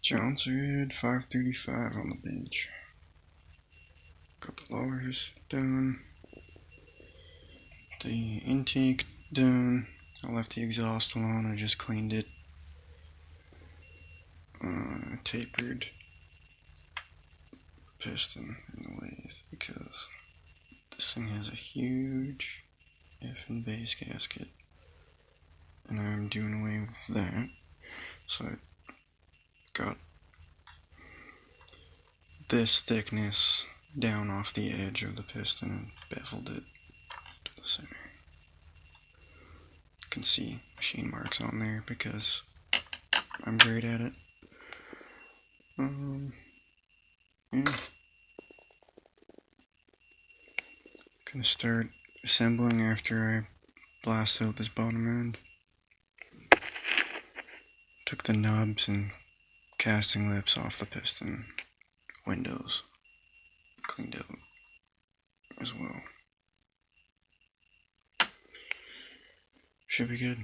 Jonsered 535 on the bench. Got the lowers done. The intake done. I left the exhaust alone. I just cleaned it. Tapered the piston in the lathe because this thing has a huge effing base gasket, and I'm doing away with that. So I got this thickness down off the edge of the piston and beveled it to the center. You can see machine marks on there because I'm great at it. Yeah. Gonna start assembling after I blast out this bottom end. Took the nubs and casting lips off the piston windows. Cleaned out as well. Should be good.